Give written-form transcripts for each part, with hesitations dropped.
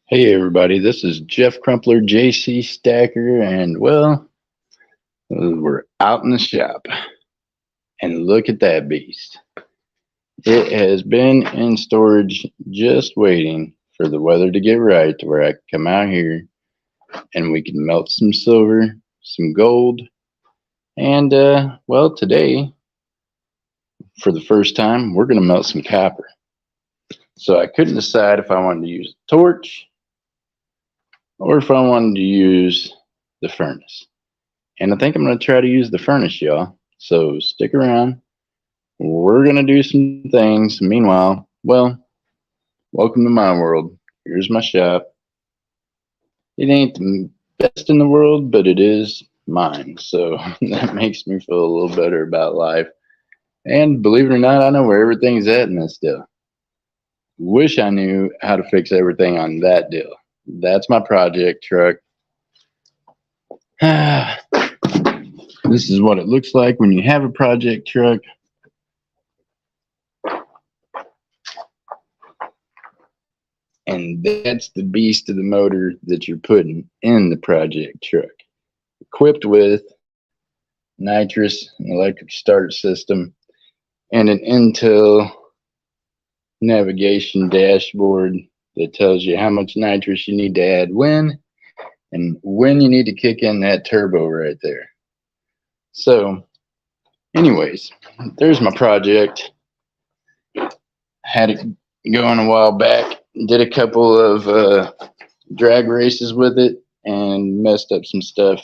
Hey everybody, this is Jeff Crumpler, JC Stacker, and we're out in the shop. And look at that beast. It has been in storage just waiting for the weather to get right to where I can come out here and we can melt some silver, some gold, and today, for the first time, we're going to melt some copper. So I couldn't decide if I wanted to use a torch or if I wanted to use the furnace. And I think I'm going to try to use the furnace, y'all. So stick around. We're going to do some things. Meanwhile, welcome to my world. Here's my shop. It ain't the best in the world, but it is mine. So that makes me feel a little better about life. And believe it or not, I know where everything's at in this deal. Wish I knew how to fix everything on that deal. That's my project truck. This is what it looks like when you have a project truck. And that's the beast of the motor that you're putting in the project truck. Equipped with nitrous, an electric start system, and an Intel navigation dashboard that tells you how much nitrous you need to add when, and when you need to kick in that turbo right there. So, anyways, there's my project. Had it going a while back. Did a couple of drag races with it and messed up some stuff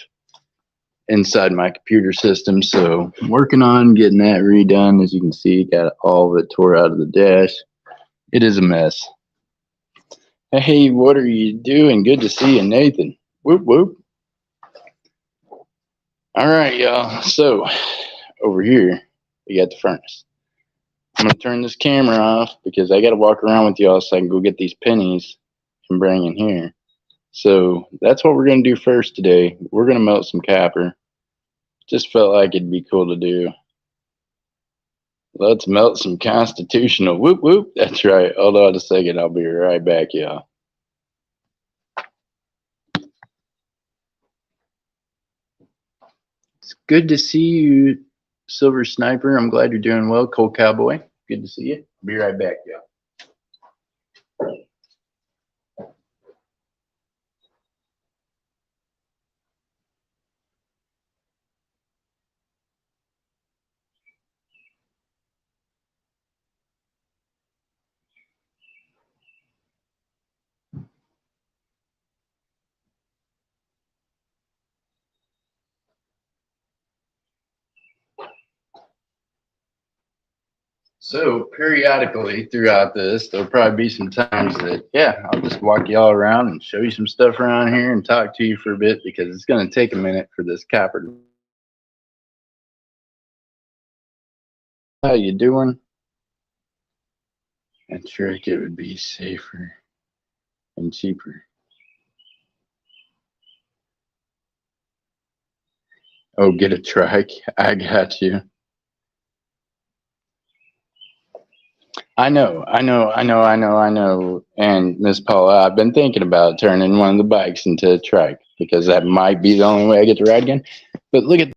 inside my computer system. So I'm working on getting that redone. As you can see, got all of it tore out of the dash. It is a mess. Hey, what are you doing? Good to see you, Nathan. Whoop, whoop. All right, y'all. So over here, we got the furnace. I'm going to turn this camera off because I got to walk around with y'all so I can go get these pennies and bring in here. So that's what we're going to do first today. We're going to melt some copper. Just felt like it'd be cool to do. Let's melt some constitutional. Whoop, whoop. That's right. Hold on a second. I'll be right back, y'all. It's good to see you, Silver Sniper. I'm glad you're doing well. Cold Cowboy. Good to see you. I'll be right back, y'all. So periodically throughout this, there'll probably be some times that, I'll just walk y'all around and show you some stuff around here and talk to you for a bit because it's going to take a minute for this copper. How you doing? I think it would be safer and cheaper. Oh, get a trike. I got you. I know. And Miss Paula, I've been thinking about turning one of the bikes into a trike because that might be the only way I get to ride again. But look at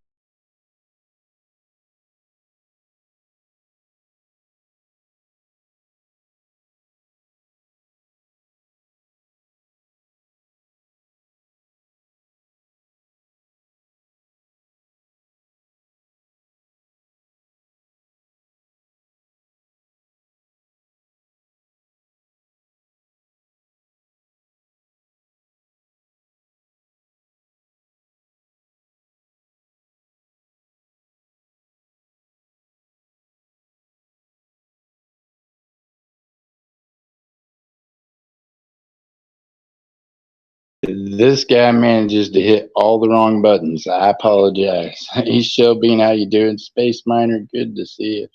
this guy manages to hit all the wrong buttons. I apologize. Hey, Shelby, how you doing? Space Miner, good to see you.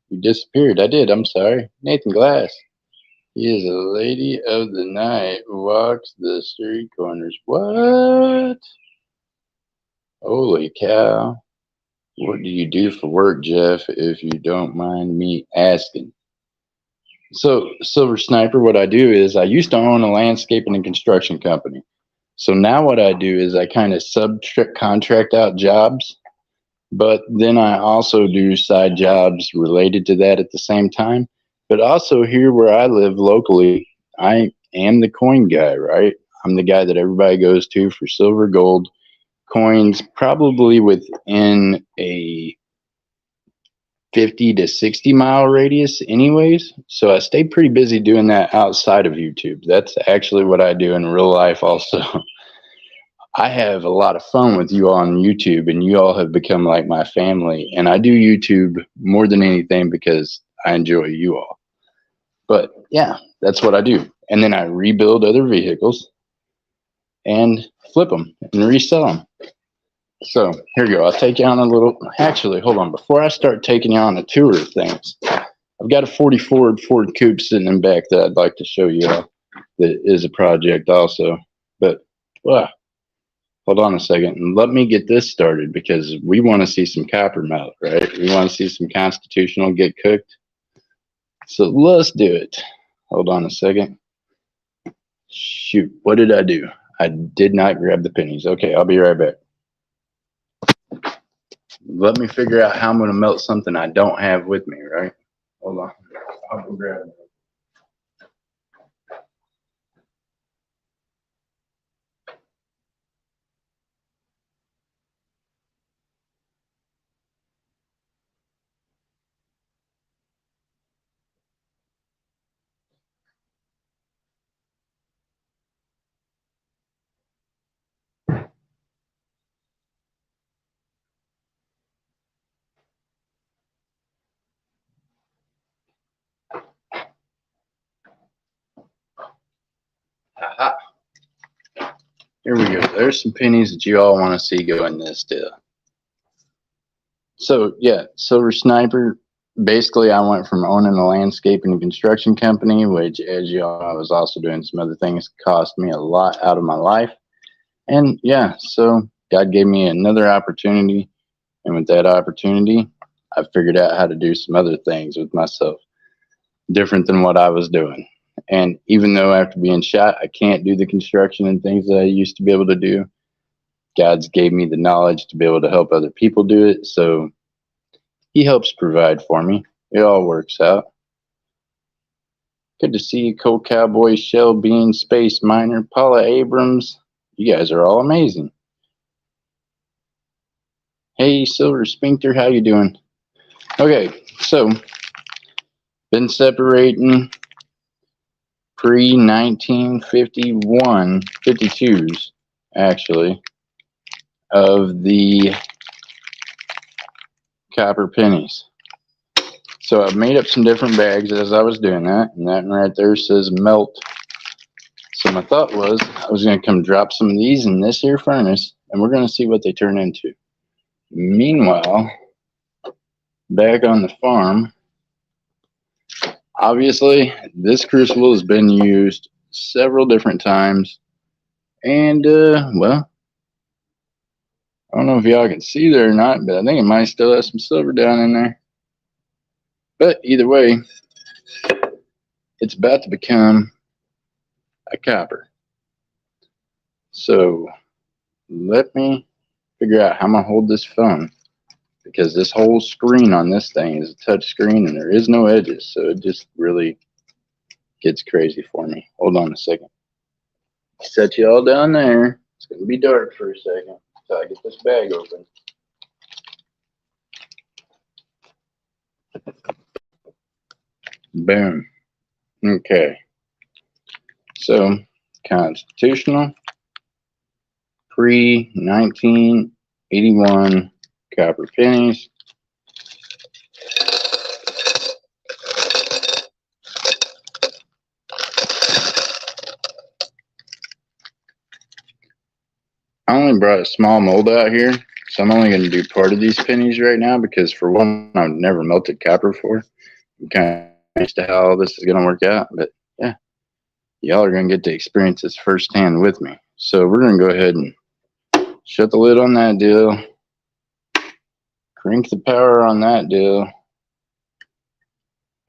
You disappeared. I did. I'm sorry. Nathan Glass. He is a lady of the night who walks the street corners. What? Holy cow. What do you do for work, Jeff, if you don't mind me asking? So, Silver Sniper, what I do is I used to own a landscaping and construction company. So now what I do is I kind of subcontract out jobs, but then I also do side jobs related to that at the same time. But also here where I live locally, I am the coin guy, right? I'm the guy that everybody goes to for silver, gold, coins, probably within a 50 to 60-mile radius anyways. So I stay pretty busy doing that outside of YouTube. That's actually what I do in real life also. I have a lot of fun with you all on YouTube, and you all have become like my family. And I do YouTube more than anything because I enjoy you all. But yeah, that's what I do. And then I rebuild other vehicles and flip them and resell them. So here you go. I'll take you on a little. Actually, hold on. Before I start taking you on a tour of things, I've got a 40 Ford Coupe sitting in back that I'd like to show you all. That is a project also. But well, hold on a second and let me get this started because we want to see some copper melt, right? We want to see some constitutional get cooked. So let's do it. Hold on a second. Shoot, what did I do? I did not grab the pennies. Okay, I'll be right back. Let me figure out how I'm going to melt something I don't have with me, right? Hold on. I'll go grab it. Aha. Here we go. There's some pennies that you all want to see go in this deal. So yeah, Silver Sniper. Basically, I went from owning a landscaping and construction company, which, as you all know, I was also doing some other things, cost me a lot out of my life. And yeah, so God gave me another opportunity, and with that opportunity, I figured out how to do some other things with myself, different than what I was doing. And even though after being shot, I can't do the construction and things that I used to be able to do, God's gave me the knowledge to be able to help other people do it. So He helps provide for me. It all works out. Good to see you, Coal Cowboy, Shell Bean, Space Miner, Paula Abrams. You guys are all amazing. Hey, Silver Sphincter, how you doing? Okay, so been separating pre-1951, 52s, actually, of the copper pennies. So I've made up some different bags as I was doing that, and that right there says melt. So my thought was I was going to come drop some of these in this here furnace, and we're going to see what they turn into. Meanwhile, back on the farm, obviously this crucible has been used several different times, and well, I don't know if y'all can see there or not, but I think it might still have some silver down in there. But either way, it's about to become a copper. So let me figure out how I'm going to hold this phone, because this whole screen on this thing is a touch screen and there is no edges. So it just really gets crazy for me. Hold on a second. Set you all down there. It's going to be dark for a second until I get this bag open. Boom. Okay. So, constitutional, pre-1981 copper pennies. I only brought a small mold out here, so I'm only going to do part of these pennies right now because, for one, I've never melted copper before. I'm kind of used to how all this is going to work out, but yeah, y'all are going to get to experience this firsthand with me. So we're going to go ahead and shut the lid on that deal, crank the power on that deal,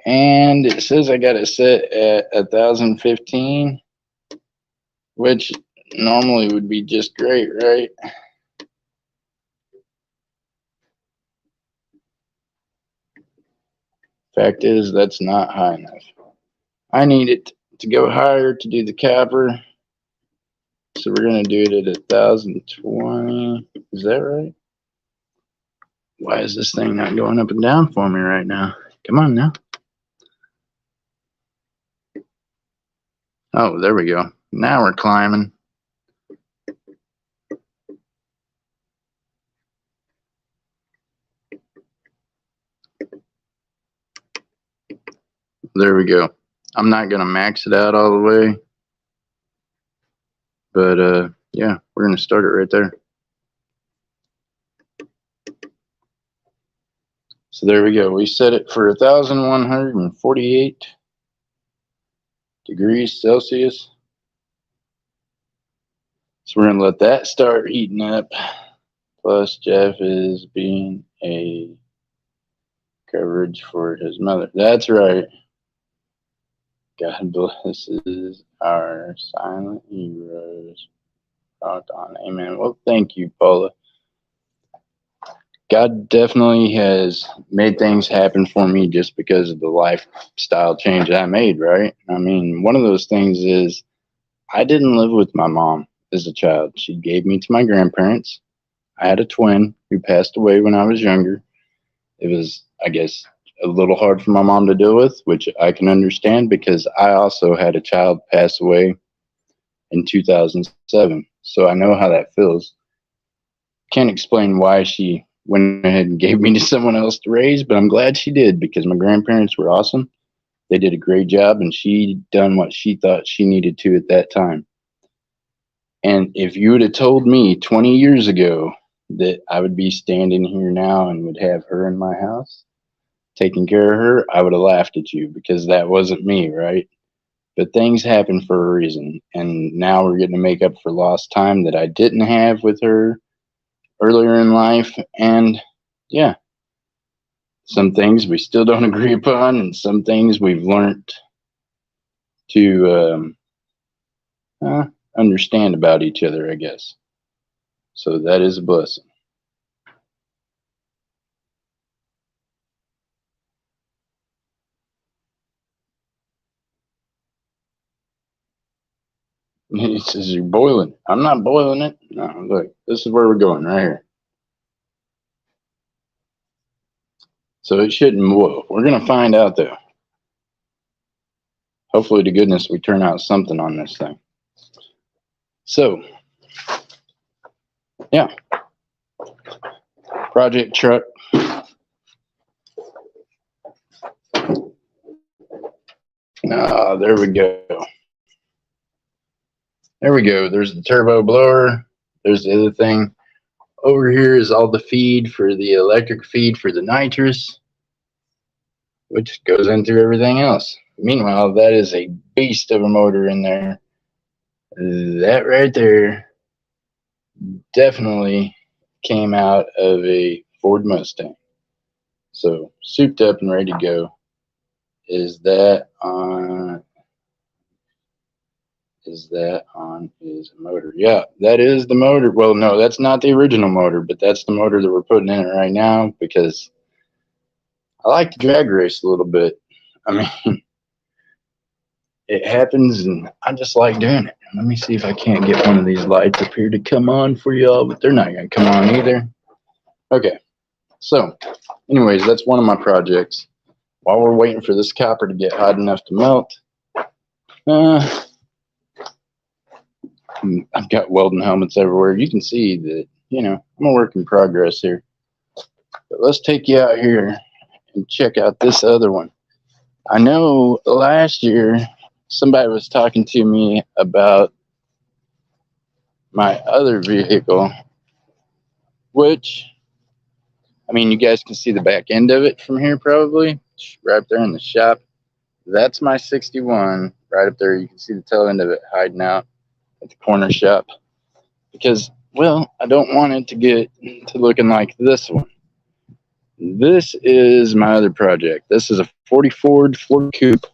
And it says I got it set at 1015, which normally would be just great, right? Fact is, that's not high enough. I need it to go higher to do the capper. So we're going to do it at 1020. Is that right? Why is this thing not going up and down for me right now? Come on now. Oh, there we go. Now we're climbing. There we go. I'm not going to max it out all the way. But, yeah, we're going to start it right there. So there we go. We set it for 1,148 degrees Celsius. So we're going to let that start heating up. Plus, Jeff is being a coverage for his mother. That's right. God blesses our silent heroes. Rock on. Amen. Well, thank you, Paula. God definitely has made things happen for me just because of the lifestyle change I made, right? I mean, one of those things is I didn't live with my mom as a child. She gave me to my grandparents. I had a twin who passed away when I was younger. It was, I guess, a little hard for my mom to deal with, which I can understand because I also had a child pass away in 2007. So I know how that feels. Can't explain why she went ahead and gave me to someone else to raise, but I'm glad she did because my grandparents were awesome. They did a great job, and she done what she thought she needed to at that time. And if you would have told me 20 years ago that I would be standing here now and would have her in my house taking care of her, I would have laughed at you because that wasn't me, right? But things happen for a reason, and now we're getting to make up for lost time that I didn't have with her earlier in life. And yeah, some things we still don't agree upon, and some things we've learned to understand about each other, I guess. So that is a blessing. He says, "You're boiling." I'm not boiling it. No, look, this is where we're going right here. So it shouldn't boil. We're going to find out, though. Hopefully to goodness we turn out something on this thing. So, yeah. Project truck. There we go. There we go. There's the turbo blower. There's the other thing. Over here is all the feed for the electric feed for the nitrous, which goes into everything else. Meanwhile, that is a beast of a motor in there. That right there definitely came out of a Ford Mustang. So souped up and ready to go. Is that on his motor? Yeah, that is the motor. Well, no, that's not the original motor, but that's the motor that we're putting in it right now because I like to drag race a little bit. I mean, it happens and I just like doing it. Let me see if I can't get one of these lights up here to come on for y'all, but they're not going to come on either. Okay, so anyways, that's one of my projects. While we're waiting for this copper to get hot enough to melt, I've got welding helmets everywhere. You can see that, I'm a work in progress here. But let's take you out here and check out this other one. I know last year somebody was talking to me about my other vehicle, which, I mean, you guys can see the back end of it from here probably, right there in the shop. That's my 61 right up there. You can see the tail end of it hiding out at the corner shop because, well, I don't want it to get to looking like this one. This is my other project. This is a '40 Ford Coupe,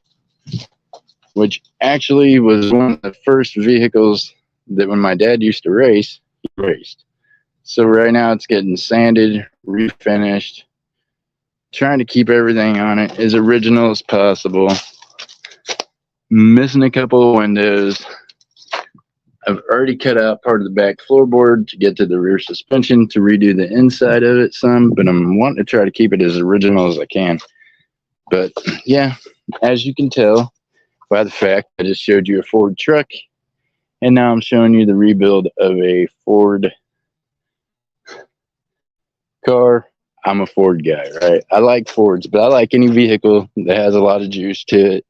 which actually was one of the first vehicles that when my dad used to race, he raced. So right now it's getting sanded, refinished, trying to keep everything on it as original as possible. Missing a couple of windows. I've already cut out part of the back floorboard to get to the rear suspension to redo the inside of it some, but I'm wanting to try to keep it as original as I can. But yeah, as you can tell by the fact I just showed you a Ford truck, and now I'm showing you the rebuild of a Ford car. I'm a Ford guy, right? I like Fords, but I like any vehicle that has a lot of juice to it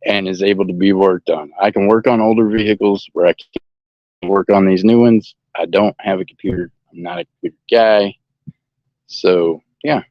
and is able to be worked on. I can work on older vehicles where I can work on these new ones. I don't have a computer. I'm not a computer guy. So, yeah.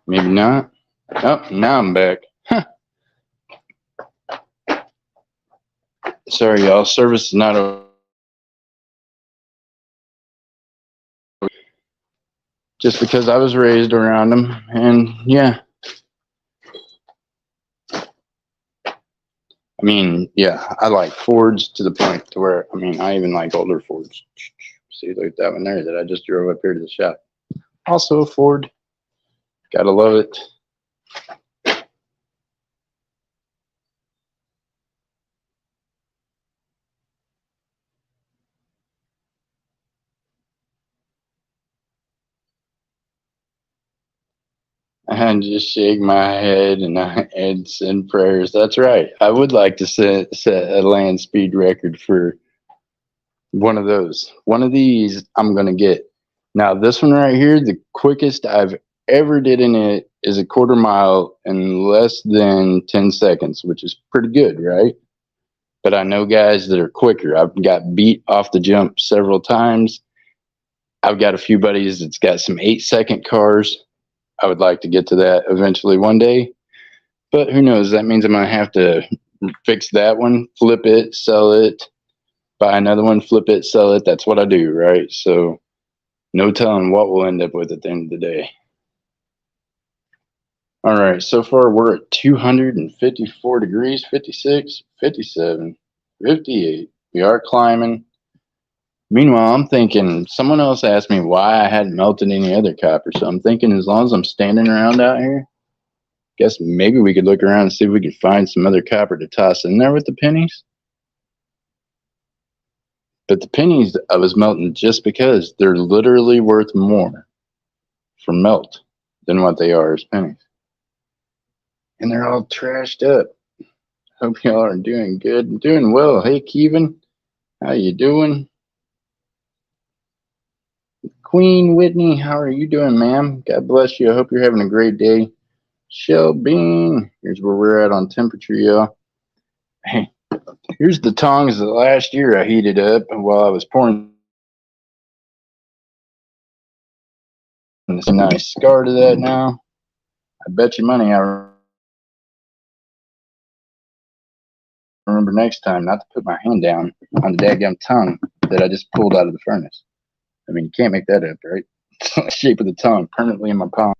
Maybe not. Oh, now I'm back. Huh. Sorry, y'all. Service is not over. Just because I was raised around them. And yeah, I mean, yeah, I like Fords to the point to where, I mean, I even like older Fords. See, like that one there that I just drove up here to the shop. Also a Ford. Gotta love it. I just shake my head and send prayers. That's right. I would like to set a land speed record for one of those. One of these I'm going to get. Now, this one right here, the quickest I've ever did in it is a quarter mile in less than 10 seconds, which is pretty good, right? But I know guys that are quicker. I've got beat off the jump several times. I've got a few buddies that's got some 8-second cars. I would like to get to that eventually one day. But who knows? That means I'm going to have to fix that one, flip it, sell it, buy another one, flip it, sell it. That's what I do, right? So no telling what we'll end up with at the end of the day. All right, so far we're at 254 degrees, 56, 57, 58. We are climbing. Meanwhile, I'm thinking someone else asked me why I hadn't melted any other copper. So I'm thinking as long as I'm standing around out here, guess maybe we could look around and see if we could find some other copper to toss in there with the pennies. But the pennies I was melting just because they're literally worth more for melt than what they are as pennies. And they're all trashed up. Hope y'all are doing good and doing well. Hey, Kevin, how you doing? Queen Whitney, how are you doing, ma'am? God bless you. I hope you're having a great day. Shelby, here's where we're at on temperature, y'all. Hey, here's the tongs that last year I heated up while I was pouring. It's a nice scar to that now. I bet you money I remember next time not to put my hand down on the dadgum tongue that I just pulled out of the furnace. I mean, you can't make that up, right? The shape of the tongue permanently in my palm.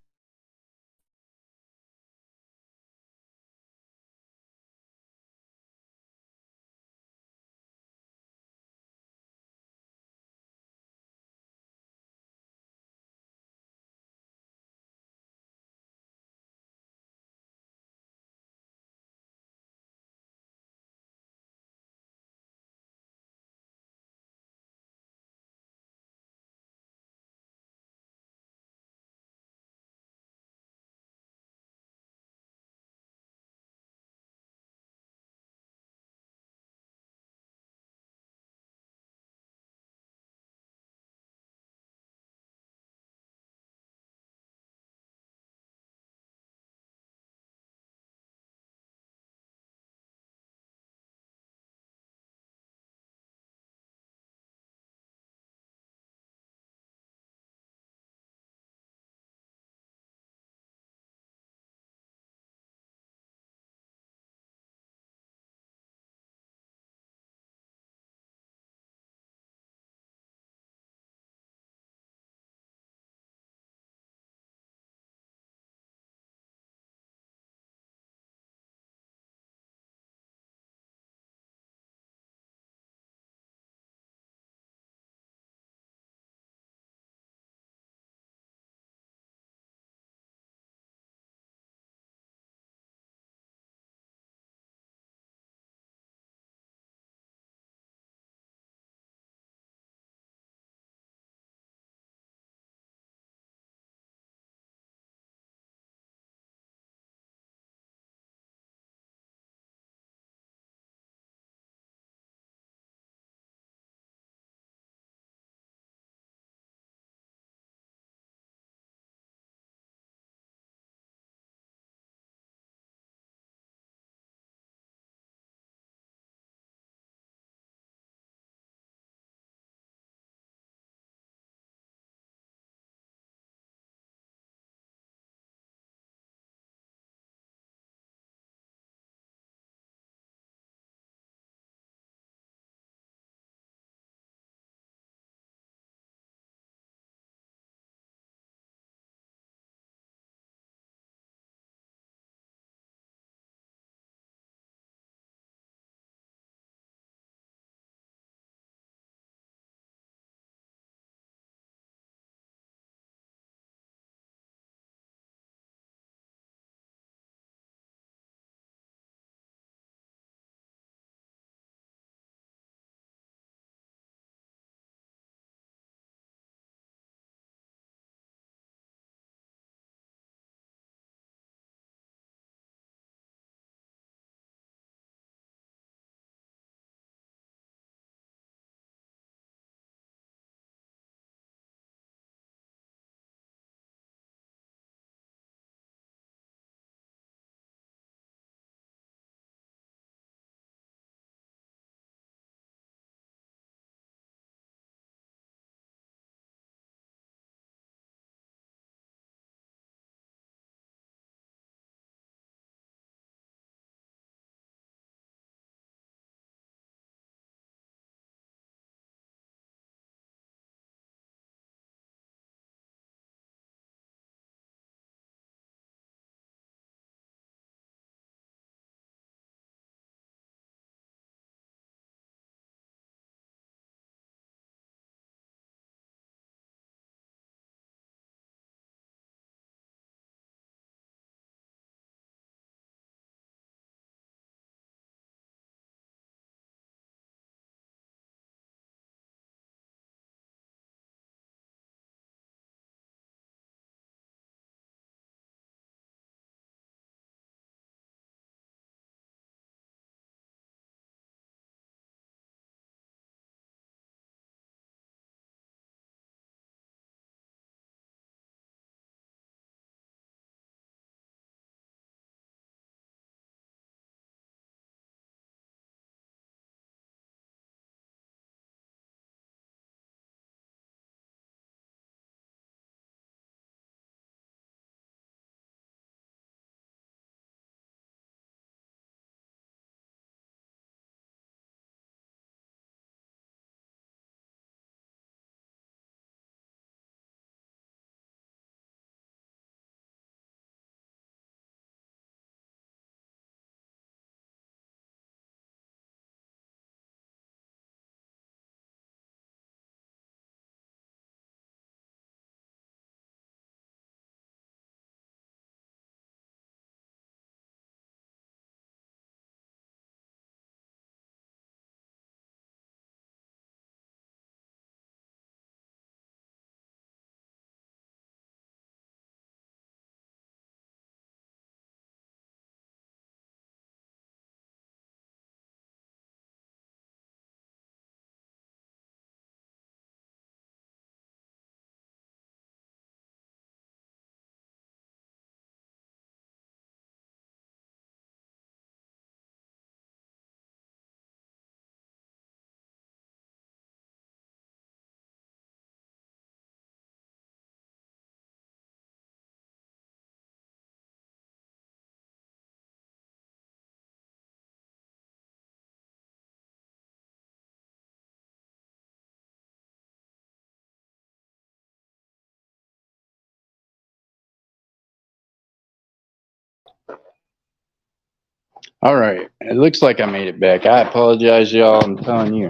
All right, it looks like I made it back. I apologize, y'all. I'm telling you.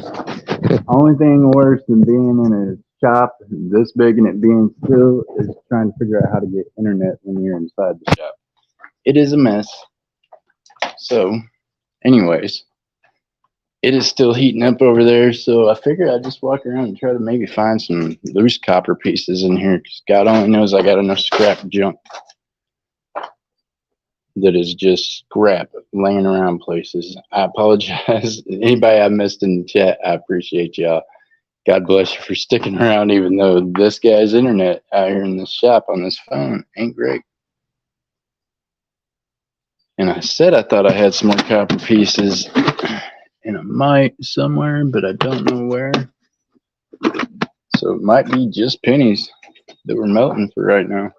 Only thing worse than being in a shop this big and it being still is trying to figure out how to get internet when you're inside the shop. It is a mess. So, anyways, it is still heating up over there. So I figured I'd just walk around and try to maybe find some loose copper pieces in here. Because God only knows I got enough scrap junk that is just scrap laying around places. I apologize. Anybody I missed in the chat, I appreciate y'all. God bless you for sticking around, even though this guy's internet out here in this shop on this phone ain't great. And I said I thought I had some more copper pieces in a mite somewhere, but I don't know where. So it might be just pennies that we're melting for right now.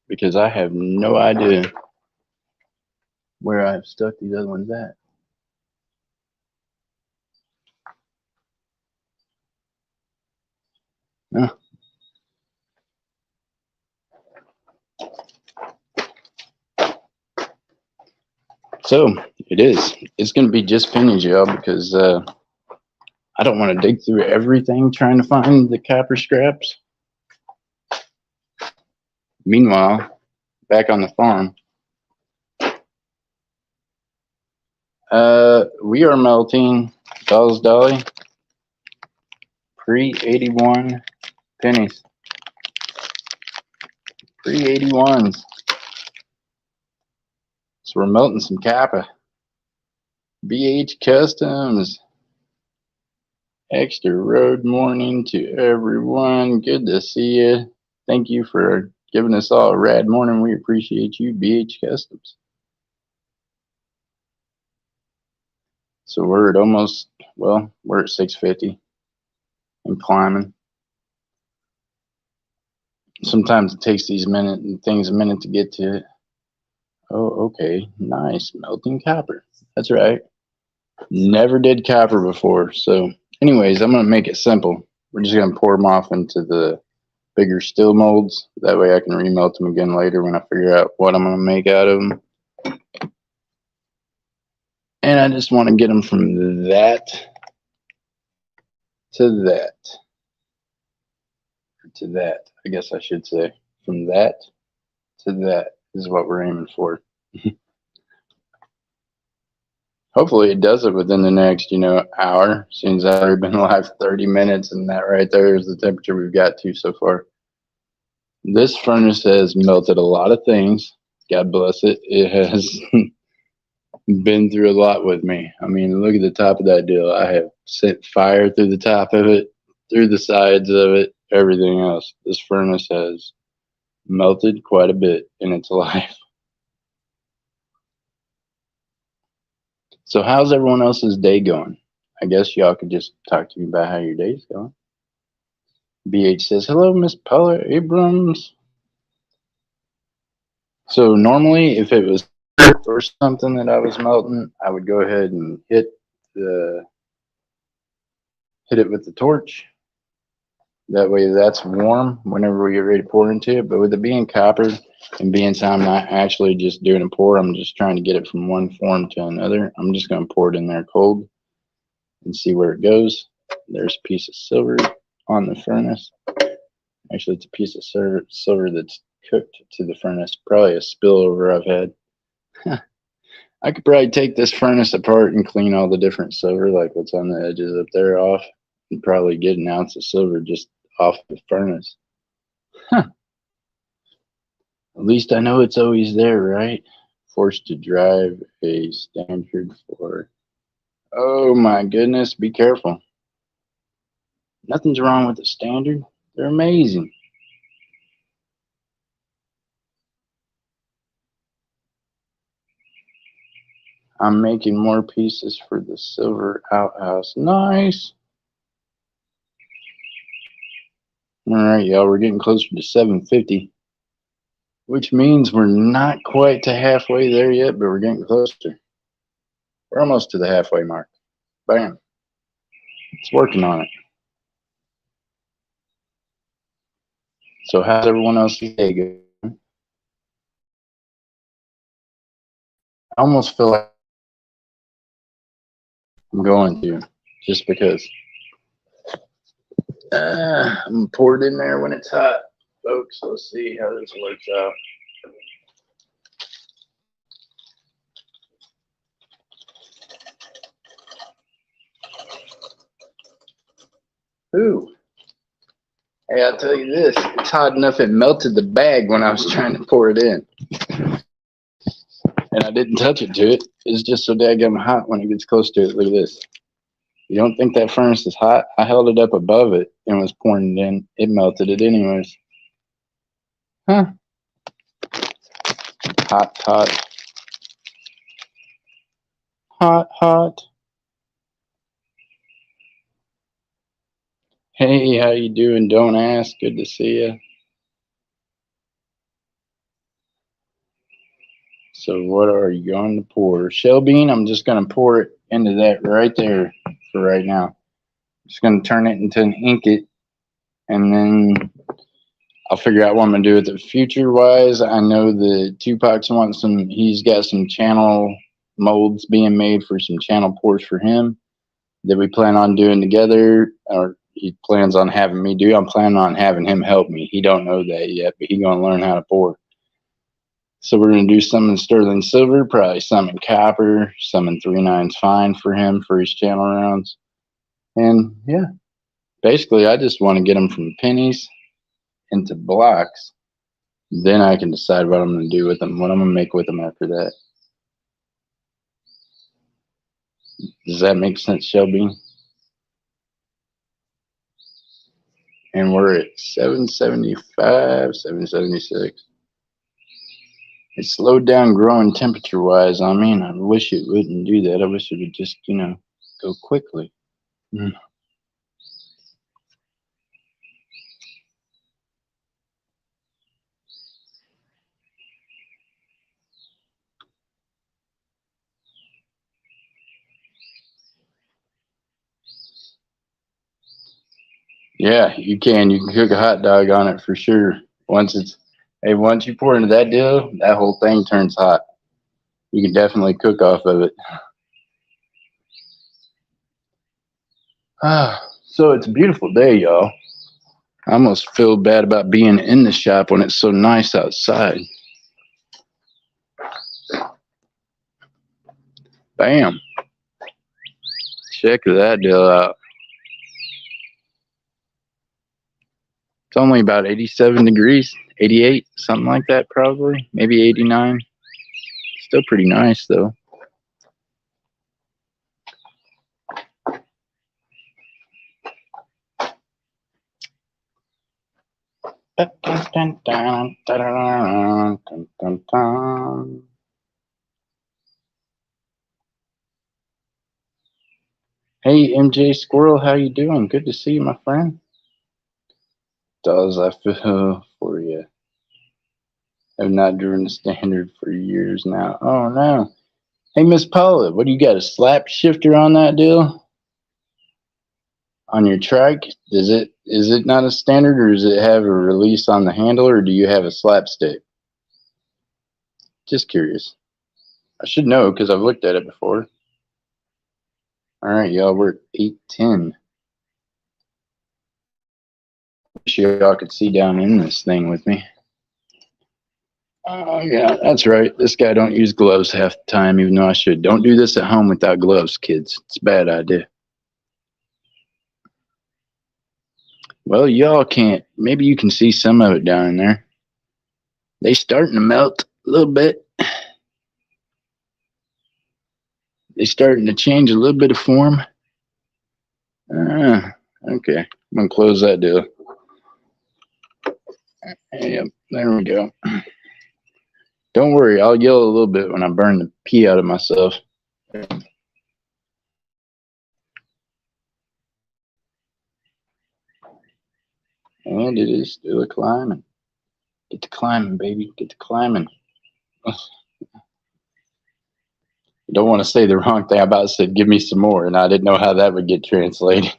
Because I have no idea where I've stuck these other ones at. Oh. So it is. It's going to be just pennies, y'all, because I don't want to dig through everything trying to find the copper scraps. Meanwhile, back on the farm, we are melting Dolls Dolly pre-81 pennies. Pre-81s. So we're melting some Kappa. BH Customs. Extra road morning to everyone. Good to see you. Thank you for giving us all a rad morning. We appreciate you, BH Customs. So we're at almost, well, we're at 650 and climbing. Sometimes it takes these things a minute to get to it. Oh, okay. Nice. Melting copper. That's right. Never did copper before. So anyways, I'm going to make it simple. We're just going to pour them off into the bigger still molds. That way I can remelt them again later when I figure out what I'm going to make out of them. And I just want to get them from that to that. To that, I guess I should say. From that to that is what we're aiming for. Hopefully it does it within the next, hour. Seems I've already been live 30 minutes, and that right there is the temperature we've got to so far. This furnace has melted a lot of things. God bless it. It has been through a lot with me. I mean, look at the top of that deal. I have sent fire through the top of it, through the sides of it, everything else. This furnace has melted quite a bit in its life. So how's everyone else's day going? I guess y'all could just talk to me about how your day's going. BH says, hello, Miss Paula Abrams. So normally if it was or something that I was melting, I would go ahead and hit it with the torch. That way that's warm whenever we get ready to pour into it. But with it being coppered and being so I'm not actually just doing a pour, I'm just trying to get it from one form to another. I'm just going to pour it in there cold and see where it goes. There's a piece of silver on the furnace. Actually, it's a piece of silver that's cooked to the furnace. Probably a spillover I've had. I could probably take this furnace apart and clean all the different silver, like what's on the edges up there, off, and probably get an ounce of silver just off the furnace. Huh. At least I know it's always there, right? Forced to drive a standard for. Oh my goodness, be careful. Nothing's wrong with the standard. They're amazing. I'm making more pieces for the silver outhouse. Nice. All right, y'all, we're getting closer to 750, which means we're not quite to halfway there yet, but we're getting closer. We're almost to the halfway mark. Bam. It's working on it. So how's everyone else's day going? I almost feel like I'm going to, just because. I'm gonna pour it in there when it's hot, folks. Let's see how this works out. Ooh. Hey, I'll tell you this, it's hot enough it melted the bag when I was trying to pour it in. And I didn't touch it to it. It's just so daggum hot when it gets close to it. Look at this. You don't think that furnace is hot? I held it up above it and was pouring it in. It melted it anyways. Huh. Hot, hot. Hot, hot. Hey, how you doing? Don't ask. Good to see you. So what are you going to pour? Shell bean, I'm just going to pour it into that right there for right now. Just going to turn it into an ingot, and then I'll figure out what I'm going to do with it future-wise. I know that Tupac's wants some, he's got some channel molds being made for some channel pours for him that we plan on doing together, or he plans on having me do. I'm planning on having him help me. He don't know that yet, but he's going to learn how to pour. So we're going to do some in sterling silver, probably some in copper, some in 3/9 fine for him for his channel rounds. And yeah, basically I just want to get them from pennies into blocks. Then I can decide what I'm going to do with them, what I'm going to make with them after that. Does that make sense, Shelby? And we're at 775, 776. It slowed down growing temperature wise. I mean, I wish it wouldn't do that. I wish it would just, go quickly. Yeah, you can. You can cook a hot dog on it for sure. Once you pour into that deal, that whole thing turns hot. You can definitely cook off of it. So it's a beautiful day, y'all. I almost feel bad about being in the shop when it's so nice outside. Bam. Check that deal out. It's only about 87 degrees, 88, something like that probably, maybe 89. Still pretty nice though. Dun, dun, dun, dun, dun, dun, dun, dun. Hey MJ Squirrel, how you doing? Good to see you, my friend. Does I feel for you? I've not driven the standard for years now. Oh no. Hey Miss Paula, what do you got? A slap shifter on that deal? On your trike? Is it not a standard, or does it have a release on the handle, or do you have a slap stick? Just curious. I should know because I've looked at it before. All right, y'all, we're at 8:10. Wish y'all could see down in this thing with me. Oh yeah, that's right. This guy don't use gloves half the time, even though I should. Don't do this at home without gloves, kids. It's a bad idea. Well, y'all can't. Maybe you can see some of it down in there. They starting to melt a little bit. They starting to change a little bit of form. Okay. I'm gonna close that deal. Yep, there we go. Don't worry, I'll yell a little bit when I burn the pee out of myself. And it is still a climbing. Get to climbing, baby. Get to climbing. Don't want to say the wrong thing. I about said, give me some more, and I didn't know how that would get translated.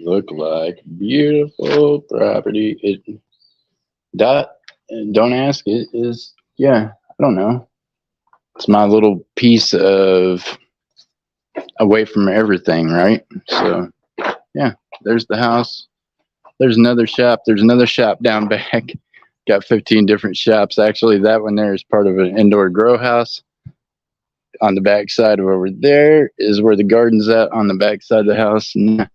Look like beautiful property. Dot, don't ask, it is, yeah, I don't know. It's my little piece of away from everything, right? So, yeah, there's the house. There's another shop. There's another shop down back. Got 15 different shops. Actually, that one there is part of an indoor grow house. On the back side of over there is where the garden's at on the back side of the house. And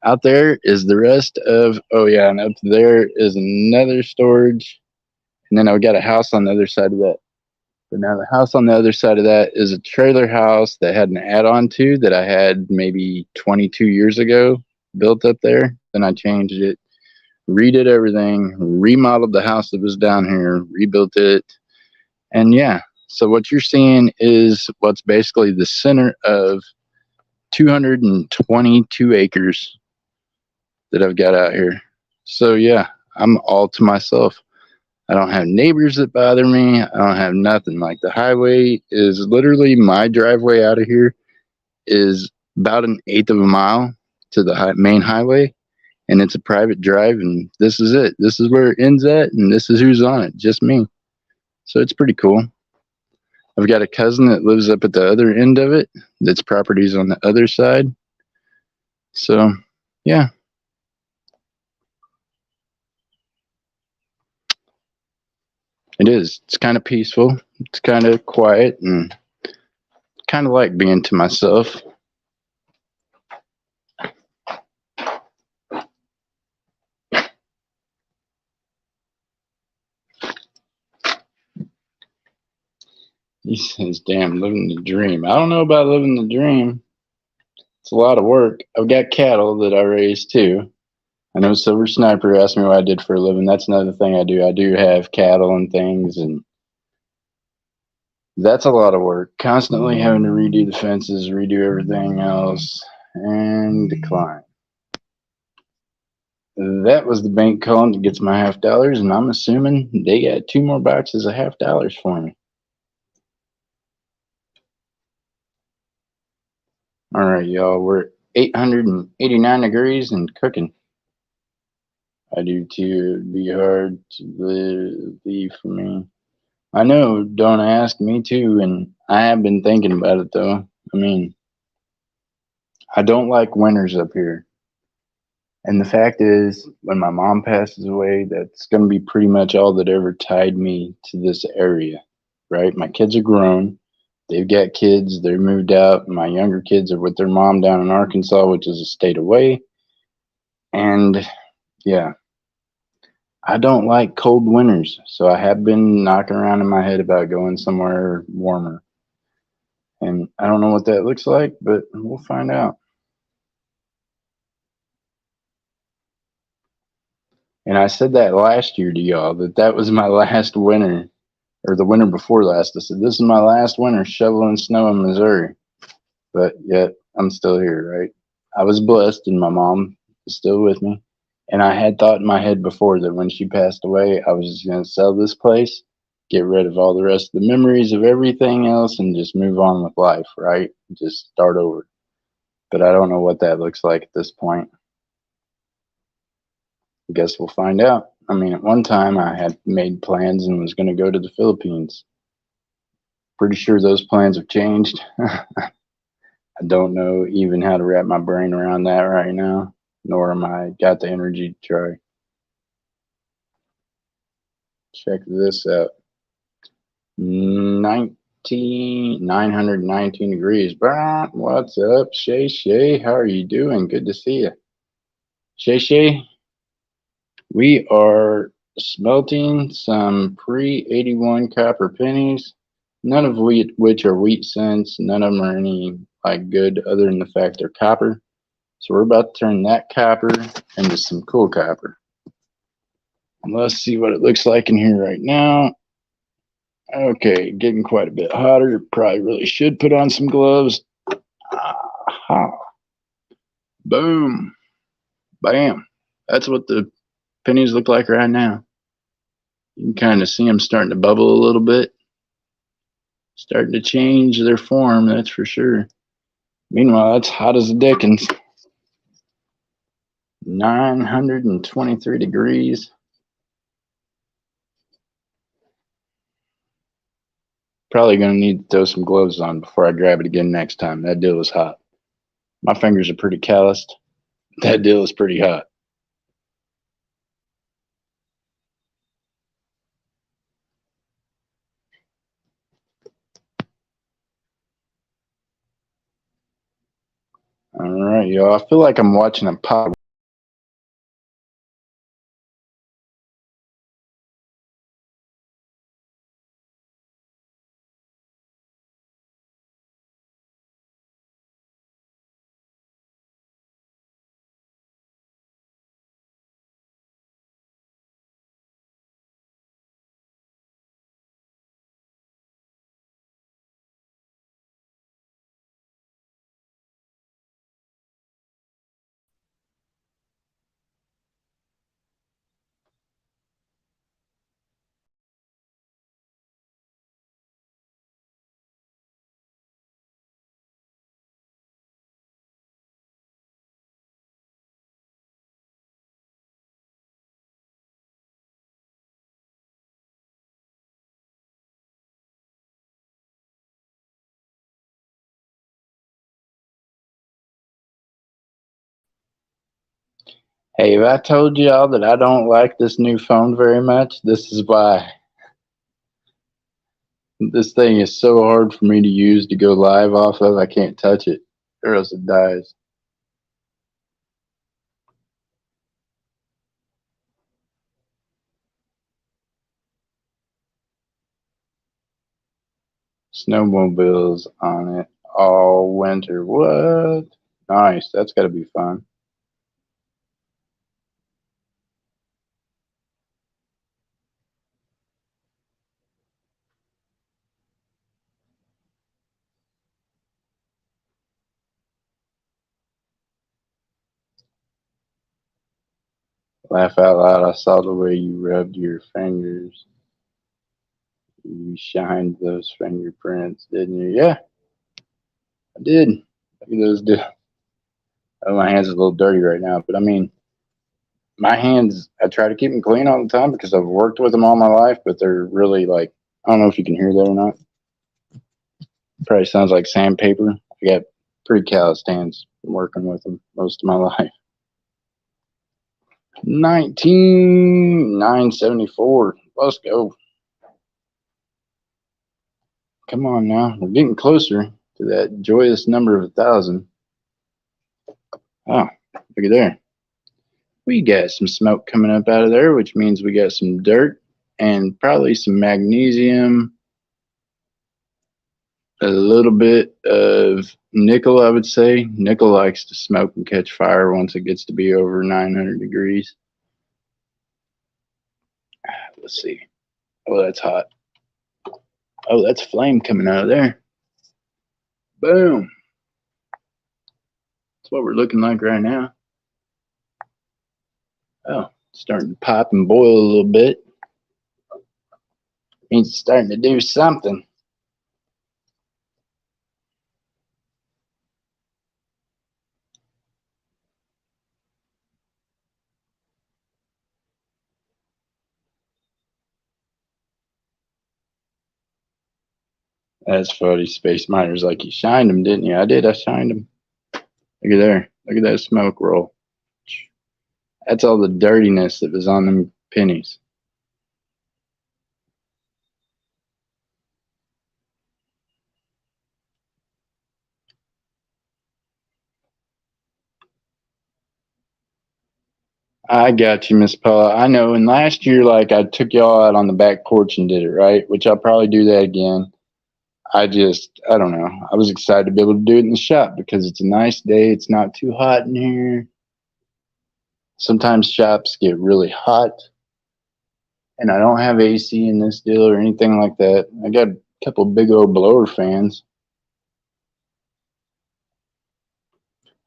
out there is the rest of, oh yeah, and up there is another storage. And then I've got a house on the other side of that. But now the house on the other side of that is a trailer house that had an add-on to that I had maybe 22 years ago built up there. Then I changed it, redid everything, remodeled the house that was down here, rebuilt it. And yeah, so what you're seeing is what's basically the center of 222 acres that I've got out here. So yeah, I'm all to myself. I don't have neighbors that bother me. I don't have nothing. Like the highway is literally my driveway out of here is about an eighth of a mile to the main highway, and it's a private drive. And this is it. This is where it ends at, and this is who's on it. Just me. So it's pretty cool. I've got a cousin that lives up at the other end of it. That's properties on the other side. So yeah. It is. It's kind of peaceful. It's kind of quiet and kind of like being to myself. He says, damn, living the dream. I don't know about living the dream. It's a lot of work. I've got cattle that I raise too. I know Silver Sniper asked me what I did for a living. That's another thing I do. I do have cattle and things, and that's a lot of work. Constantly having to redo the fences, redo everything else, and decline. That was the bank calling to get my $50, and I'm assuming they got 2 more boxes of $50 for me. All right, y'all, we're at 889 degrees and cooking. I do too. It'd be hard to leave for me. I know, don't ask me too, and I have been thinking about it though. I mean, I don't like winters up here. And the fact is, when my mom passes away, that's going to be pretty much all that ever tied me to this area, right? My kids are grown. They've got kids. They're moved out. My younger kids are with their mom down in Arkansas, which is a state away. And yeah, I don't like cold winters. So I have been knocking around in my head about going somewhere warmer. And I don't know what that looks like, but we'll find out. And I said that last year to y'all, that was my last winter, or the winter before last. I said, this is my last winter shoveling snow in Missouri. But yet, I'm still here, right? I was blessed, and my mom is still with me. And I had thought in my head before that when she passed away, I was just going to sell this place, get rid of all the rest of the memories of everything else, and just move on with life, right? Just start over. But I don't know what that looks like at this point. I guess we'll find out. I mean, at one time I had made plans and was going to go to the Philippines. Pretty sure those plans have changed. I don't know even how to wrap my brain around that right now, nor am I got the energy to try. Check this out. 919 degrees. What's up, Shay Shay? How are you doing? Good to see you. Shay Shay, we are smelting some pre-81 copper pennies, none of which are wheat cents. None of them are any like good other than the fact they're copper. So we're about to turn that copper into some cool copper. And let's see what it looks like in here right now. Okay, getting quite a bit hotter. Probably really should put on some gloves. Aha. Boom. Bam. That's what the pennies look like right now. You can kind of see them starting to bubble a little bit. Starting to change their form, that's for sure. Meanwhile, it's hot as the dickens. 923 degrees. Probably gonna need to throw some gloves on before I grab it again next time. That deal is hot. My fingers are pretty calloused. That deal is pretty hot. All right, y'all. I feel like I'm watching a pod. Hey, if I told y'all that I don't like this new phone very much, this is why. This thing is so hard for me to use to go live off of. I can't touch it, or else it dies. Snowmobiles on it all winter. What? Nice. That's got to be fun. Laugh out loud. I saw the way you rubbed your fingers. You shined those fingerprints, didn't you? Yeah, I did. Look at those. Oh, my hands are a little dirty right now, but I mean, my hands, I try to keep them clean all the time because I've worked with them all my life, but they're really like, I don't know if you can hear that or not. Probably sounds like sandpaper. I got pretty calloused hands from working with them most of my life. 19974. Let's go. Come on now. We're getting closer to that joyous number of 1,000. Oh, look at there. We got some smoke coming up out of there, which means we got some dirt and probably some magnesium, a little bit of nickel, I would say. Nickel likes to smoke and catch fire once it gets to be over 900 degrees. Let's see. Oh, that's hot. Oh, that's flame coming out of there. Boom. That's what we're looking like right now. Oh, it's starting to pop and boil a little bit. Means it's starting to do something. That's funny. Space Miner's like, you shined them, didn't you? I did. I shined them. Look at there. Look at that smoke roll. That's all the dirtiness that was on them pennies. I got you, Miss Paula. I know. And last year, like, I took y'all out on the back porch and did it, right? Which I'll probably do that again. I don't know. I was excited to be able to do it in the shop because it's a nice day. It's not too hot in here. Sometimes shops get really hot, and I don't have AC in this deal or anything like that. I got a couple big old blower fans.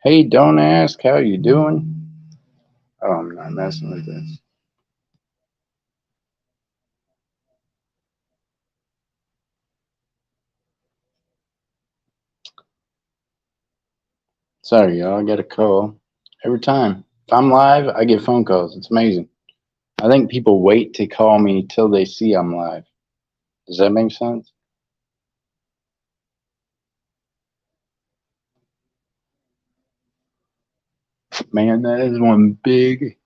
Hey, don't ask how you doing. Oh, I'm not messing with this. Sorry, y'all. I got a call every time. If I'm live, I get phone calls. It's amazing. I think people wait to call me till they see I'm live. Does that make sense? Man, that is one big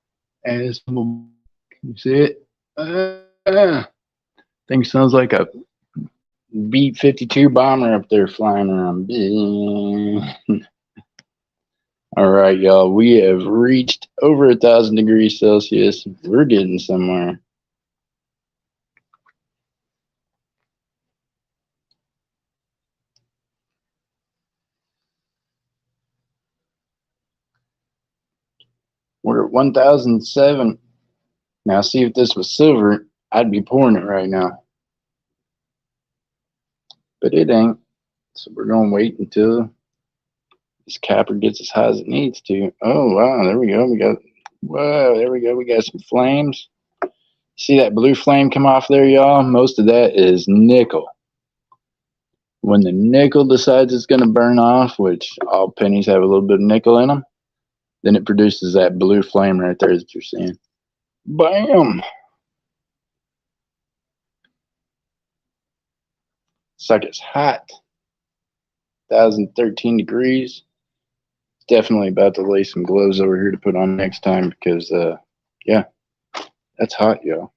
ass. Can you see it? Thing sounds like a B-52 bomber up there flying around. All right, y'all. We have reached over 1,000 degrees Celsius. We're getting somewhere. We're at 1,007. Now, see if this was silver, I'd be pouring it right now. But it ain't. So we're going to wait until this capper gets as high as it needs to. Oh, wow. There we go. Whoa, there we go. We got some flames. See that blue flame come off there, y'all? Most of that is nickel. When the nickel decides it's going to burn off, which all pennies have a little bit of nickel in them, then it produces that blue flame right there that you're seeing. Bam! It's like it's hot. 1,013 degrees. Definitely about to lay some gloves over here to put on next time because, yeah, that's hot, y'all.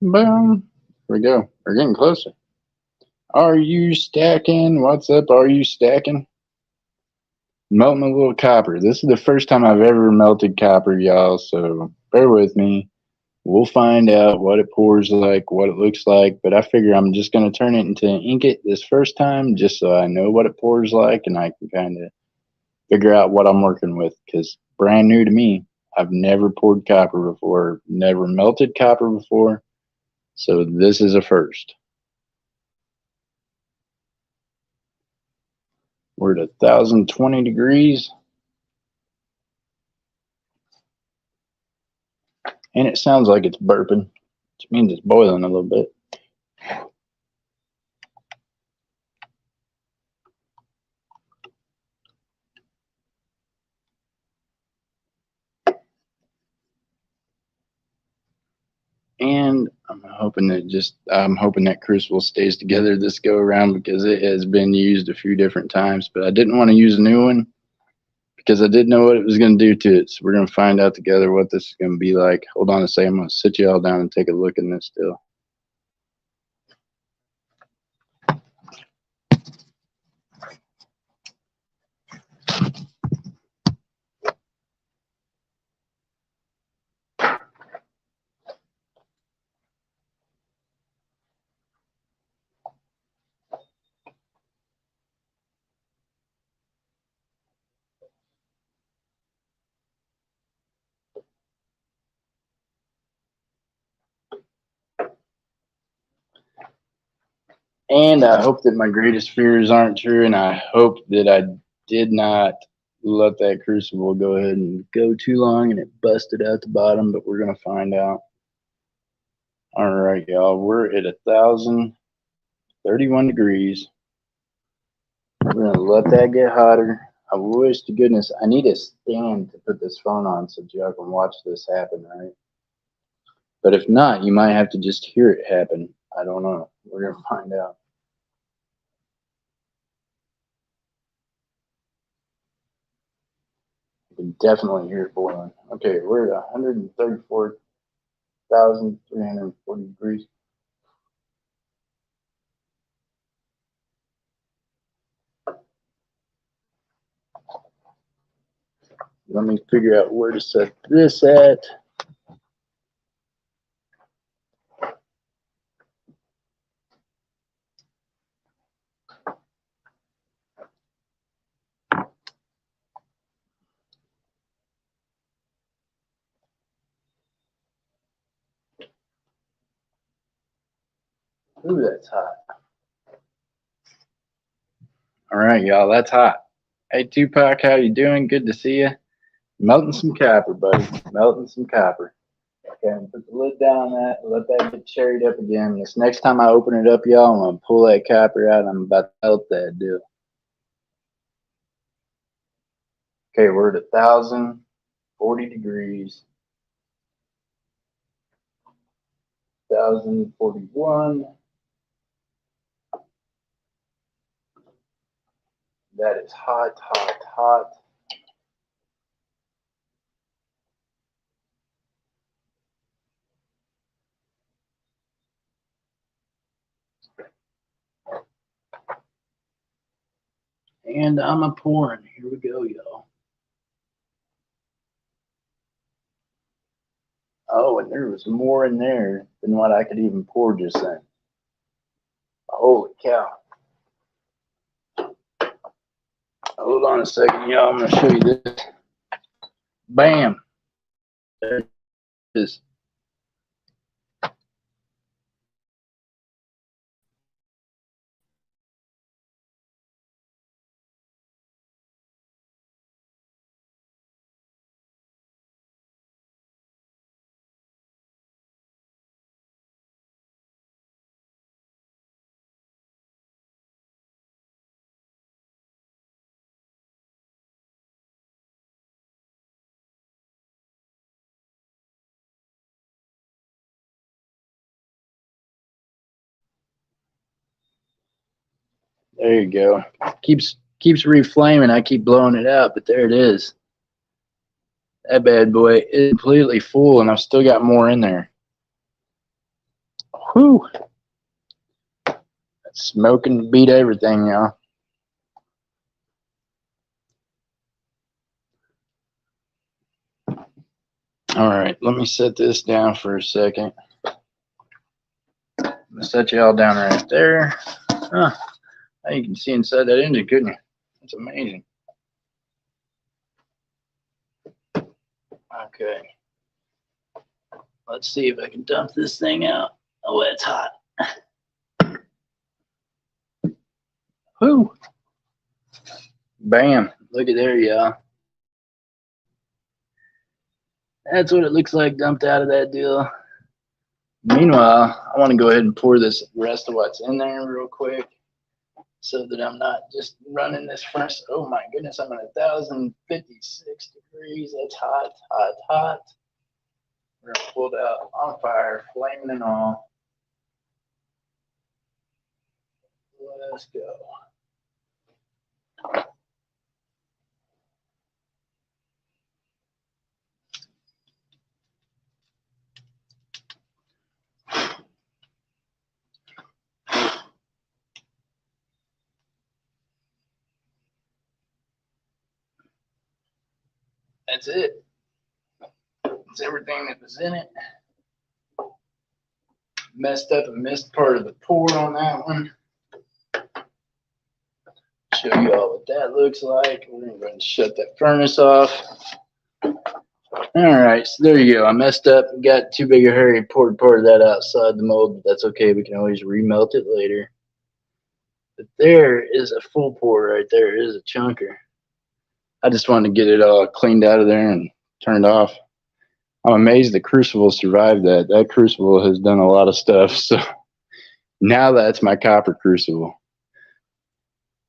Boom. Here we go. We're getting closer. Are you stacking? What's up? Are you stacking? Melting a little copper. This is the first time I've ever melted copper, y'all, so bear with me. We'll find out what it pours like, what it looks like, but I figure I'm just going to turn it into an ingot this first time just so I know what it pours like and I can kind of figure out what I'm working with because brand new to me. I've never poured copper before, never melted copper before, so this is a first. We're at 1,020 degrees. And it sounds like it's burping, which means it's boiling a little bit. And I'm hoping that crucible stays together this go around because it has been used a few different times, but I didn't want to use a new one because I didn't know what it was going to do to it. So we're going to find out together what this is going to be like. Hold on a second. I'm going to sit you all down and take a look in this still. And I hope that my greatest fears aren't true, and I hope that I did not let that crucible go ahead and go too long and it busted out the bottom, but we're going to find out. All right, y'all, we're at 1,031 degrees. We're going to let that get hotter. I wish to goodness, I need a stand to put this phone on so y'all can watch this happen, right? But if not, you might have to just hear it happen. I don't know. We're going to find out. You can definitely hear it boiling. Okay, we're at 134,340 degrees. Let me figure out where to set this at. Ooh, that's hot. All right, y'all, that's hot. Hey, Tupac, how you doing? Good to see you. Melting some copper, buddy. Melting some copper. Okay, and put the lid down on that. Let that get cherried up again. This next time I open it up, y'all, I'm gonna pull that copper out. I'm about to melt that deal. Okay, we're at 1,040 degrees. 1,041. That is hot, hot, hot. And I'm a pouring. Here we go, y'all. Oh, and there was more in there than what I could even pour just then. Holy cow. Hold on a second, y'all. I'm going to show you this. Bam. There it is. There you go. Keeps reflaming. I keep blowing it out, but there it is. That bad boy is completely full, and I've still got more in there. Whew. That's smoking beat everything, y'all. All right, let me set this down for a second. I'm gonna set y'all down right there. Huh. Now you can see inside that engine, couldn't you? That's amazing. Okay. Let's see if I can dump this thing out. Oh, it's hot. Whoo. Bam. Look at there, y'all. That's what it looks like dumped out of that deal. Meanwhile, I want to go ahead and pour this rest of what's in there real quick so that I'm not just running this furnace. Oh my goodness, I'm at 1,056 degrees. That's hot, hot, hot. We're going to pull it out on fire, flaming and all. Let's go. That's it. That's everything that was in it. Messed up and missed part of the pour on that one. Show you all what that looks like. We're going to go and shut that furnace off. All right, so there you go. I messed up, got too big a hurry, poured part of that outside the mold, but that's okay. We can always remelt it later. But there is a full pour right there. It is a chunker. I just wanted to get it all cleaned out of there and turned off. I'm amazed the crucible survived that. That crucible has done a lot of stuff. So now that's my copper crucible.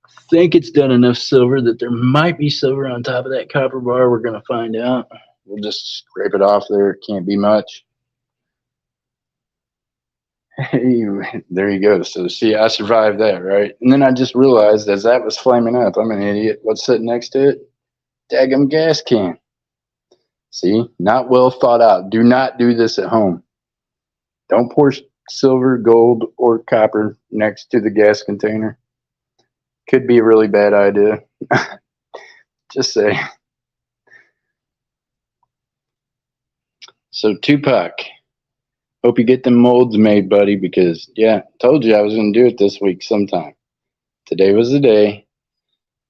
I think it's done enough silver that there might be silver on top of that copper bar. We're going to find out. We'll just scrape it off there. It can't be much. Hey, there you go. So see, I survived that, right? And then I just realized as that was flaming up, I'm an idiot. What's sitting next to it? Daggum gas can. See, not well thought out. Do not do this at home. Don't pour silver, gold, or copper next to the gas container. Could be a really bad idea. Just say. So Tupac, hope you get them molds made, buddy, because yeah, told you I was gonna do it this week sometime. Today was the day.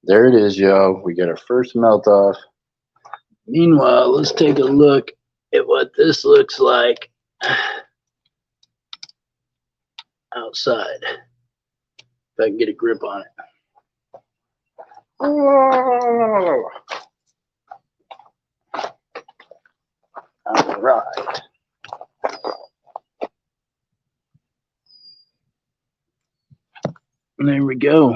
There it is, y'all. We got our first melt off. Meanwhile, let's take a look at what this looks like outside. If I can get a grip on it. Oh. All right. And there we go.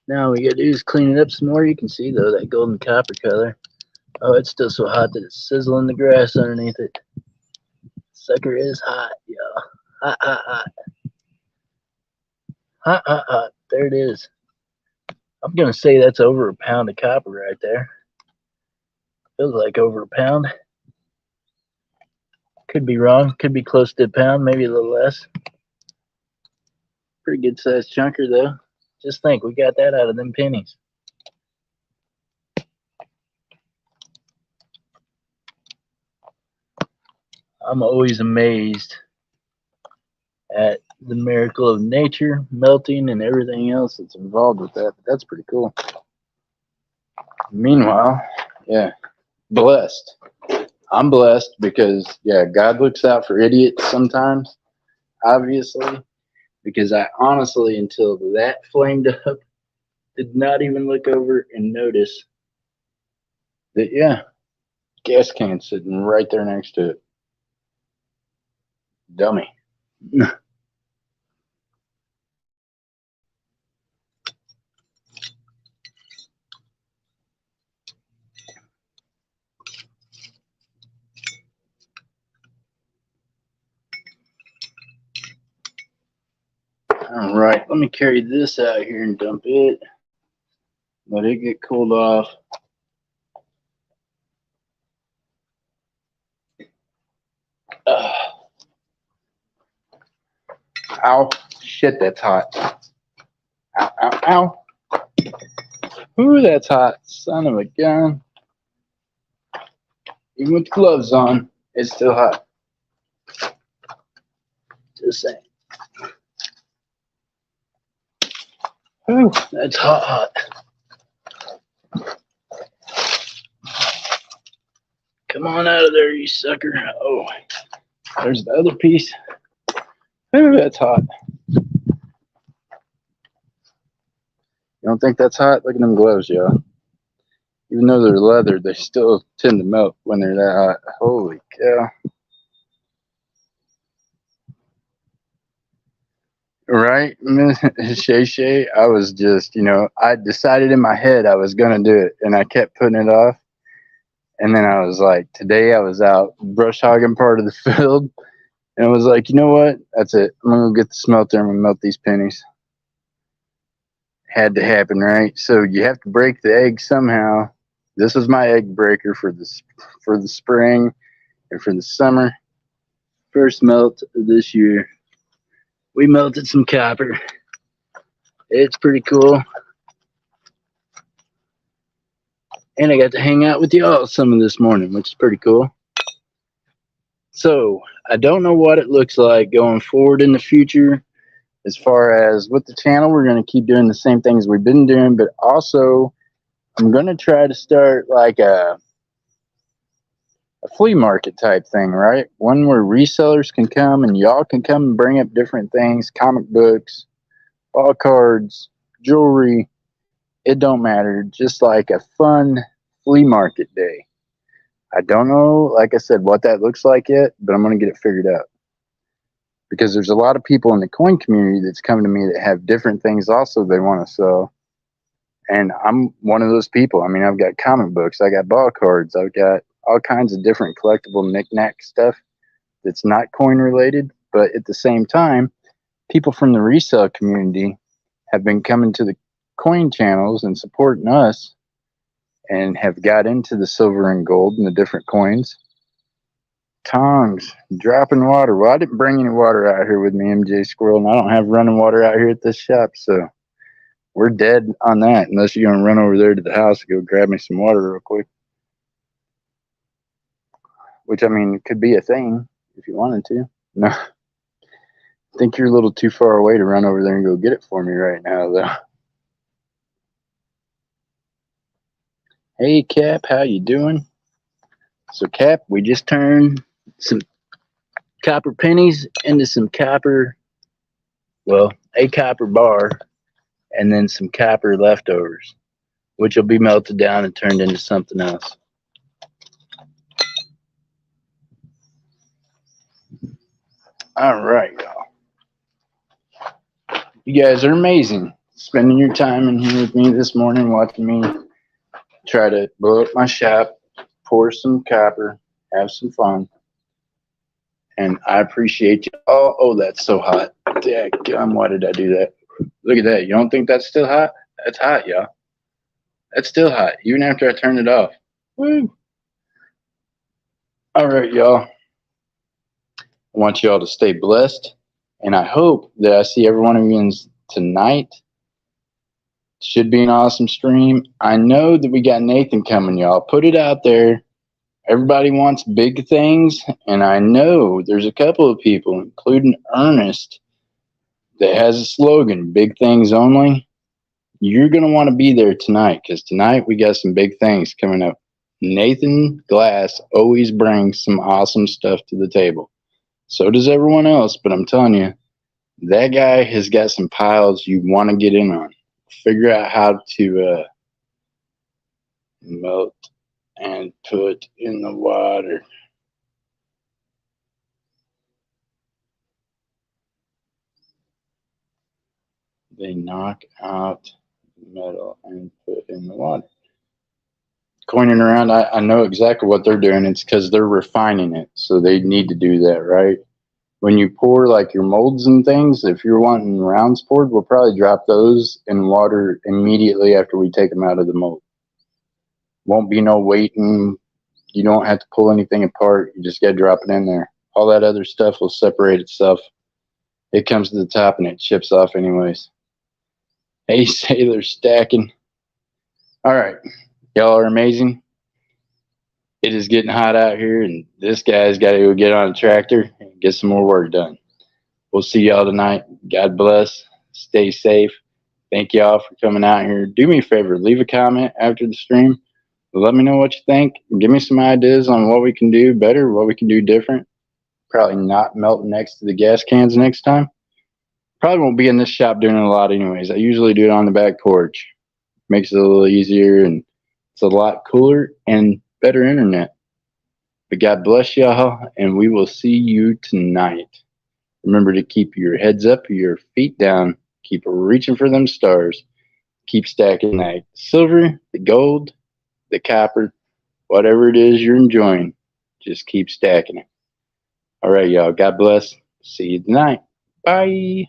Now we gotta do is clean it up some more. You can see though that golden copper color. Oh, it's still so hot that it's sizzling the grass underneath it. Sucker is hot, y'all. Hot, hot, hot. Hot, hot, hot. There it is. I'm going to say that's over a pound of copper right there. Feels like over a pound. Could be wrong. Could be close to a pound, maybe a little less. Pretty good sized chunker though. Just think, we got that out of them pennies. I'm always amazed at the miracle of nature, melting, and everything else that's involved with that. But that's pretty cool. Meanwhile, yeah, blessed. I'm blessed because, yeah, God looks out for idiots sometimes, obviously, because I honestly, until that flamed up, did not even look over and notice that, yeah, gas can sitting right there next to it. Dummy. All right, let me carry this out here and dump it. Let it get cooled off. Ow. Shit, that's hot. Ow, ow, ow. Ooh, that's hot. Son of a gun. Even with gloves on, it's still hot. Just saying. Ooh, that's hot. Come on out of there, you sucker. Oh, there's the other piece. Ooh, that's hot. You don't think that's hot? Look at them gloves, y'all. Even though they're leather, they still tend to melt when they're that hot. Holy cow. Right, Shay Shay? I was just, I decided in my head I was going to do it, and I kept putting it off. And then I was like, today I was out brush hogging part of the field, and I was like, you know what? That's it. I'm going to go get the smelter and I'm going to melt these pennies. Had to happen, right? So you have to break the egg somehow. This was my egg breaker for the spring and for the summer. First melt of this year. We melted some copper. It's pretty cool. And I got to hang out with y'all some of this morning, which is pretty cool. So I don't know what it looks like going forward in the future. As far as with the channel, we're going to keep doing the same things we've been doing, but also I'm going to try to start like a flea market type thing, right? One where resellers can come and y'all can come and bring up different things, comic books, ball cards, jewelry. It don't matter. Just like a fun flea market day. I don't know, like I said, what that looks like yet, but I'm going to get it figured out. Because there's a lot of people in the coin community that's come to me that have different things also they want to sell. And I'm one of those people. I mean, I've got comic books, I got ball cards, I've got all kinds of different collectible knick-knack stuff that's not coin related. But at the same time, people from the resale community have been coming to the coin channels and supporting us and have got into the silver and gold and the different coins. Tongs, dropping water. Well, I didn't bring any water out here with me, MJ Squirrel, and I don't have running water out here at this shop, so we're dead on that unless you're going to run over there to the house and go grab me some water real quick. Which, I mean, could be a thing if you wanted to. No, I think you're a little too far away to run over there and go get it for me right now, though. Hey, Cap, how you doing? So, Cap, we just turned some copper pennies into some copper, well, a copper bar, and then some copper leftovers, which will be melted down and turned into something else. All right, y'all. You guys are amazing. Spending your time in here with me this morning, watching me try to blow up my shop, pour some copper, have some fun. And I appreciate you. Oh, that's so hot. Dadgum, why did I do that? Look at that. You don't think that's still hot? That's hot, y'all. That's still hot, even after I turned it off. Woo! All right, y'all. I want y'all to stay blessed, and I hope that I see every one of you tonight. Should be an awesome stream. I know that we got Nathan coming, y'all. Put it out there. Everybody wants big things, and I know there's a couple of people, including Ernest, that has a slogan, big things only. You're going to want to be there tonight, because tonight we got some big things coming up. Nathan Glass always brings some awesome stuff to the table. So does everyone else, but I'm telling you, that guy has got some piles you want to get in on. Figure out how to melt and put in the water. They knock out metal and put in the water. Coining around, I know exactly what they're doing. It's because they're refining it, so they need to do that, right? When you pour like your molds and things, if you're wanting rounds poured, we'll probably drop those in water immediately after we take them out of the mold. Won't be no waiting. You don't have to pull anything apart. You just got to drop it in there. All that other stuff will separate itself. It comes to the top and it chips off anyways. Hey, Sailor Stacking. All right. Y'all are amazing. It is getting hot out here, and this guy's got to go get on a tractor and get some more work done. We'll see y'all tonight. God bless. Stay safe. Thank y'all for coming out here. Do me a favor. Leave a comment after the stream. Let me know what you think. Give me some ideas on what we can do better, what we can do different. Probably not melt next to the gas cans next time. Probably won't be in this shop doing it a lot anyways. I usually do it on the back porch. Makes it a little easier, and it's a lot cooler and better internet. But God bless y'all, and we will see you tonight. Remember to keep your heads up, your feet down. Keep reaching for them stars. Keep stacking that silver, the gold, the copper, whatever it is you're enjoying. Just keep stacking it. All right, y'all. God bless. See you tonight. Bye.